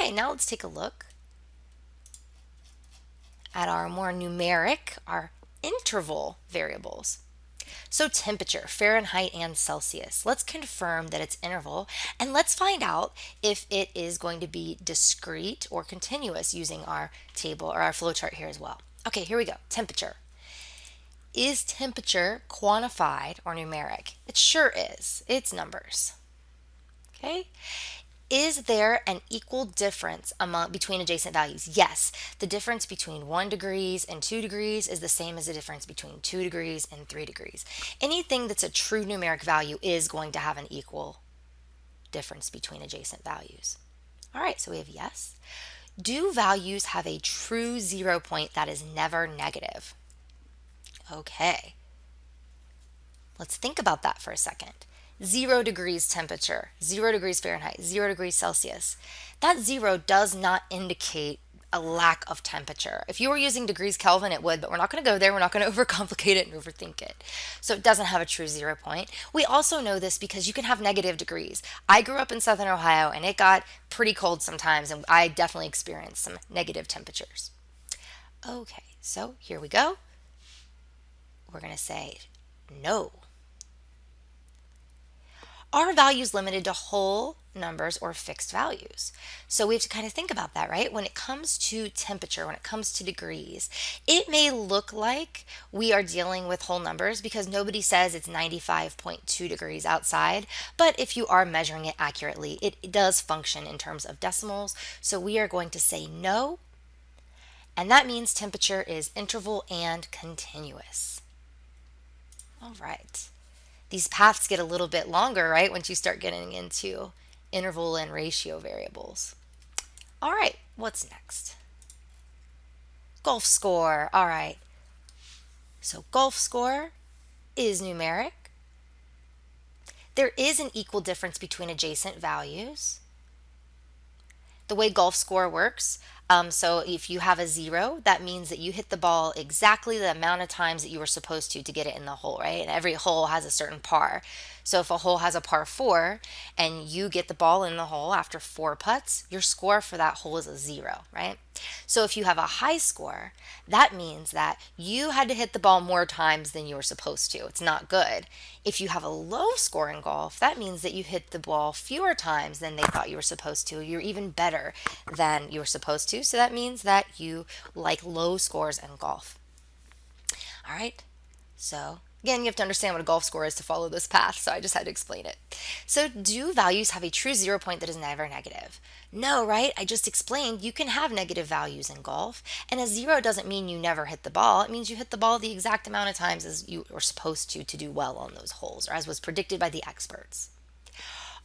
Okay, now let's take a look at our more numeric, our interval variables. So temperature, Fahrenheit and Celsius. Let's confirm that it's interval and let's find out if it is going to be discrete or continuous using our table or our flowchart here as well. Okay, here we go. Temperature. Is temperature quantified or numeric? It sure is. It's numbers. Okay. Is there an equal difference between adjacent values? Yes, the difference between 1 degrees and 2 degrees is the same as the difference between 2 degrees and 3 degrees. Anything that's a true numeric value is going to have an equal difference between adjacent values. All right, so we have yes. Do values have a true 0 point that is never negative? Okay, let's think about that for a second. 0 degrees temperature, 0 degrees Fahrenheit, 0 degrees Celsius. That 0 does not indicate a lack of temperature. If you were using degrees Kelvin, it would, but we're not going to go there. We're not going to overcomplicate it and overthink it. So it doesn't have a true 0 point. We also know this because you can have negative degrees. I grew up in Southern Ohio and it got pretty cold sometimes, and I definitely experienced some negative temperatures. Okay, so here we go. We're going to say no. Are values limited to whole numbers or fixed values? So we have to kind of think about that, right? When it comes to temperature, when it comes to degrees, it may look like we are dealing with whole numbers because nobody says it's 95.2 degrees outside, but if you are measuring it accurately, it does function in terms of decimals. So we are going to say no, and that means temperature is interval and continuous. All right. These paths get a little bit longer, right, once you start getting into interval and ratio variables. All right, what's next? Golf score. All right. So golf score is numeric. There is an equal difference between adjacent values. The way golf score works, so if you have a 0, that means that you hit the ball exactly the amount of times that you were supposed to get it in the hole, right? And every hole has a certain par. So if a hole has a par 4 and you get the ball in the hole after 4 putts, your score for that hole is a 0, right? So if you have a high score, that means that you had to hit the ball more times than you were supposed to. It's not good. If you have a low score in golf, that means that you hit the ball fewer times than they thought you were supposed to. You're even better than you were supposed to. So that means that you like low scores in golf. All right. So again, you have to understand what a golf score is to follow this path, so I just had to explain it. So do values have a true 0 point that is never negative? No, right? I just explained you can have negative values in golf, and a 0 doesn't mean you never hit the ball. It means you hit the ball the exact amount of times as you were supposed to do well on those holes, or as was predicted by the experts.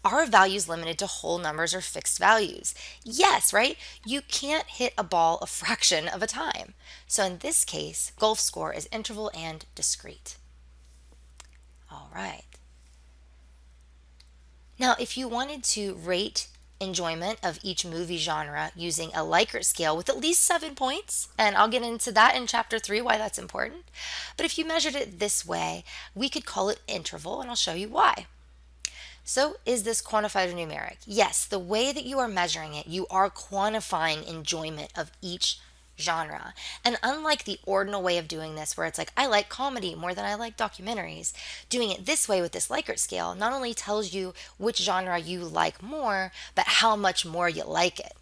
Are values limited to whole numbers or fixed values? Yes, right? You can't hit a ball a fraction of a time. So in this case, golf score is interval and discrete. All right. Now, if you wanted to rate enjoyment of each movie genre using a Likert scale with at least 7 points, and I'll get into that in chapter 3 why that's important. But if you measured it this way, we could call it interval, and I'll show you why. So is this quantified or numeric? Yes, the way that you are measuring it, you are quantifying enjoyment of each genre. And unlike the ordinal way of doing this, where it's like, I like comedy more than I like documentaries, doing it this way with this Likert scale not only tells you which genre you like more, but how much more you like it.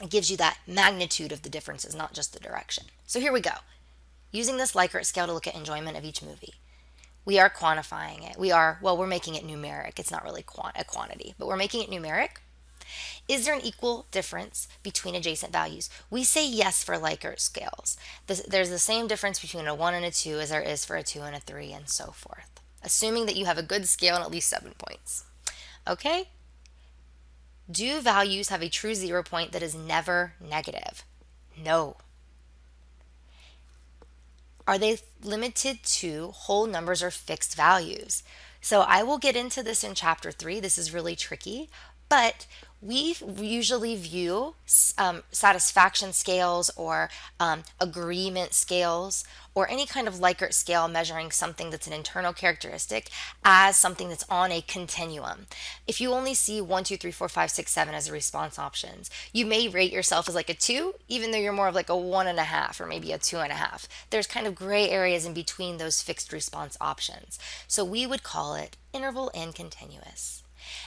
It gives you that magnitude of the differences, not just the direction. So here we go. Using this Likert scale to look at enjoyment of each movie. We are quantifying it. We're making it numeric. It's not really a quantity, but we're making it numeric. Is there an equal difference between adjacent values? We say yes for Likert scales. There's the same difference between a 1 and a 2 as there is for a 2 and a 3 and so forth, assuming that you have a good scale and at least 7 points. Okay? Do values have a true 0 point that is never negative? No. Are they limited to whole numbers or fixed values? So I will get into this in chapter 3. This is really tricky, But we usually view satisfaction scales or agreement scales or any kind of Likert scale measuring something that's an internal characteristic as something that's on a continuum. If you only see 1, 2, 3, 4, 5, 6, 7 as the response options, you may rate yourself as like a 2, even though you're more of like a 1.5 or maybe a 2.5. There's kind of gray areas in between those fixed response options. So we would call it interval and continuous.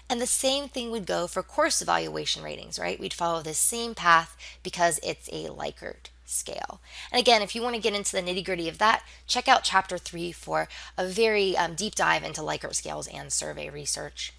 And the same thing would go for course evaluation ratings, right? We'd follow this same path because it's a Likert scale. And again, if you want to get into the nitty gritty of that, check out chapter 3 for a very deep dive into Likert scales and survey research.